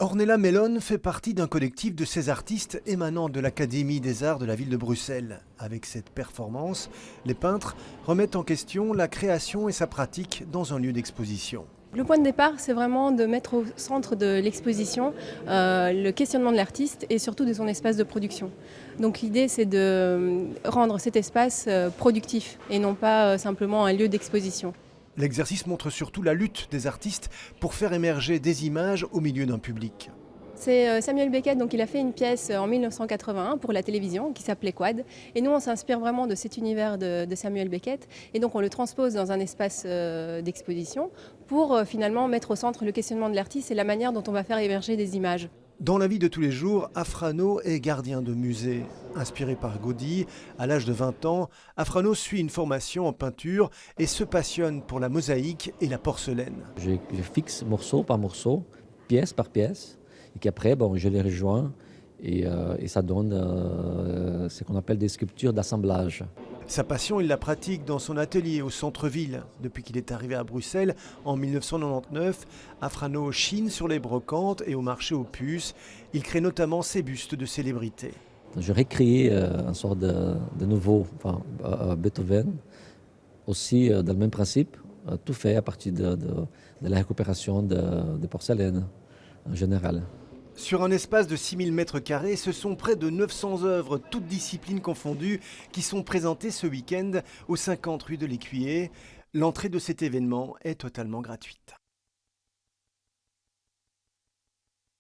Ornella Mellon fait partie d'un collectif de 16 artistes émanant de l'Académie des Arts de la ville de Bruxelles. Avec cette performance, les peintres remettent en question la création et sa pratique dans un lieu d'exposition. Le point de départ, c'est vraiment de mettre au centre de l'exposition le questionnement de l'artiste et surtout de son espace de production. Donc l'idée, c'est de rendre cet espace productif et non pas simplement un lieu d'exposition. L'exercice montre surtout la lutte des artistes pour faire émerger des images au milieu d'un public. C'est Samuel Beckett, donc il a fait une pièce en 1981 pour la télévision qui s'appelait Quad. Et nous, on s'inspire vraiment de cet univers de Samuel Beckett. Et donc on le transpose dans un espace d'exposition pour finalement mettre au centre le questionnement de l'artiste et la manière dont on va faire émerger des images. Dans la vie de tous les jours, Afrano est gardien de musée. Inspiré par Gaudí, à l'âge de 20 ans, Afrano suit une formation en peinture et se passionne pour la mosaïque et la porcelaine. Je fixe morceau par morceau, pièce par pièce, et qu'après, je les rejoins et ça donne ce qu'on appelle des sculptures d'assemblage. Sa passion, il la pratique dans son atelier au centre-ville. Depuis qu'il est arrivé à Bruxelles en 1999, Afrano chine sur les brocantes et au marché aux puces. Il crée notamment ses bustes de célébrités. Je récréé une sorte de nouveau Beethoven, aussi dans le même principe, tout fait à partir de la récupération de porcelaine en général. Sur un espace de 6000 m², ce sont près de 900 œuvres, toutes disciplines confondues, qui sont présentées ce week-end aux 50 rue de l'Écuyer. L'entrée de cet événement est totalement gratuite.